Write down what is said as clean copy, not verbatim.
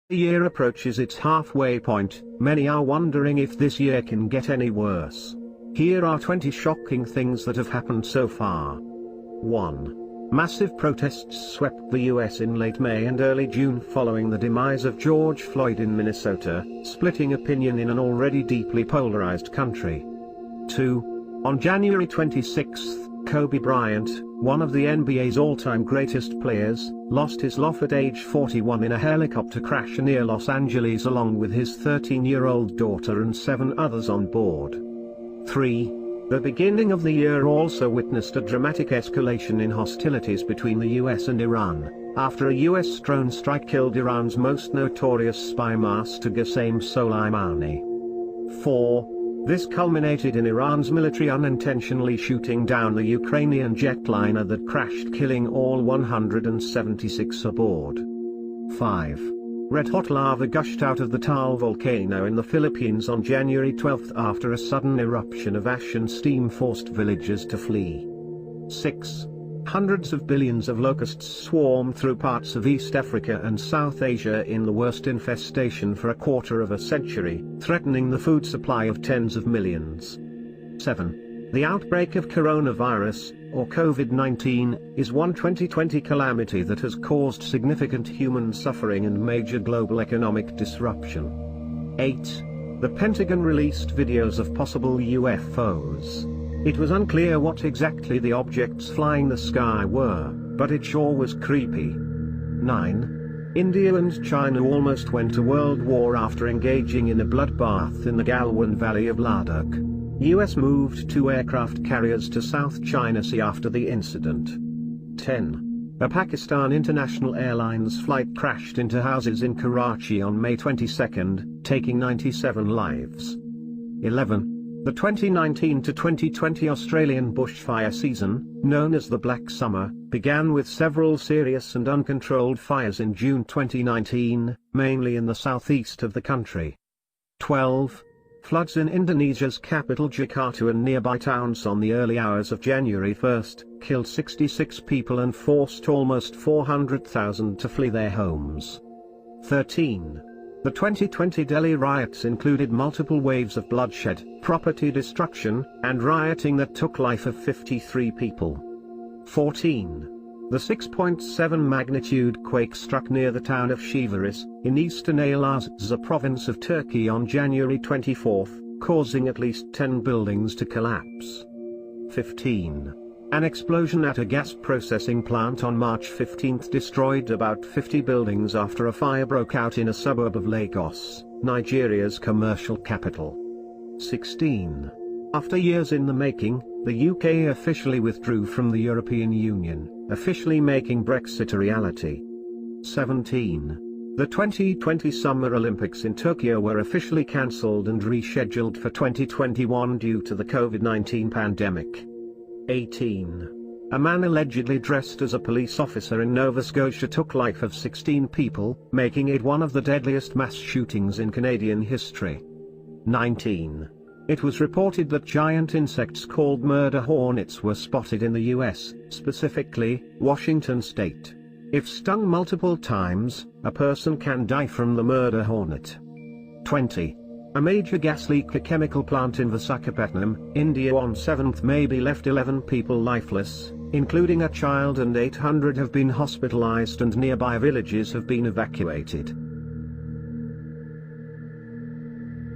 The year approaches its halfway point. Many are wondering if this year can get any worse. Here are 20 shocking things that have happened so far. 1. Massive protests swept the US in late May and early June following the demise of George Floyd in Minnesota, splitting opinion in an already deeply polarized country. 2. On January 26, Kobe Bryant, one of the NBA's all-time greatest players, lost his life at age 41 in a helicopter crash near Los Angeles along with his 13-year-old daughter and 7 others on board. 3. The beginning of the year also witnessed a dramatic escalation in hostilities between the US and Iran, after a US drone strike killed Iran's most notorious spy master Qasem Soleimani. 4. This culminated in Iran's military unintentionally shooting down the Ukrainian jetliner that crashed, killing all 176 aboard. 5. Red-hot lava gushed out of the Taal volcano in the Philippines on January 12 after a sudden eruption of ash and steam forced villagers to flee. 6. Hundreds of billions of locusts swarmed through parts of East Africa and South Asia in the worst infestation for a quarter of a century, threatening the food supply of tens of millions. 7. The outbreak of coronavirus, or COVID-19, is one 2020 calamity that has caused significant human suffering and major global economic disruption. 8. The Pentagon released videos of possible UFOs. It was unclear what exactly the objects flying the sky were, but it sure was creepy. 9. India and China almost went to World War after engaging in a bloodbath in the Galwan Valley of Ladakh. US moved 2 aircraft carriers to South China Sea after the incident. 10. A Pakistan International Airlines flight crashed into houses in Karachi on May 22, taking 97 lives. 11. The 2019-2020 Australian bushfire season, known as the Black Summer, began with several serious and uncontrolled fires in June 2019, mainly in the southeast of the country. 12. Floods in Indonesia's capital Jakarta and nearby towns on the early hours of January 1 killed 66 people and forced almost 400,000 to flee their homes. 13. The 2020 Delhi riots included multiple waves of bloodshed, property destruction, and rioting that took life of 53 people. 14. The 6.7 magnitude quake struck near the town of Sivas, in eastern Elazığ province of Turkey on January 24, causing at least 10 buildings to collapse. 15. An explosion at a gas processing plant on March 15 destroyed about 50 buildings after a fire broke out in a suburb of Lagos, Nigeria's commercial capital. 16. After years in the making, the UK officially withdrew from the European Union, officially making Brexit a reality. 17. The 2020 Summer Olympics in Tokyo were officially cancelled and rescheduled for 2021 due to the COVID-19 pandemic. 18. A man allegedly dressed as a police officer in Nova Scotia took life of 16 people, making it one of the deadliest mass shootings in Canadian history. 19. It was reported that giant insects called murder hornets were spotted in the US, specifically, Washington state. If stung multiple times, a person can die from the murder hornet. 20. A major gas leak at a chemical plant in Visakhapatnam, India on 7th May left 11 people lifeless, including a child, and 800 have been hospitalized and nearby villages have been evacuated.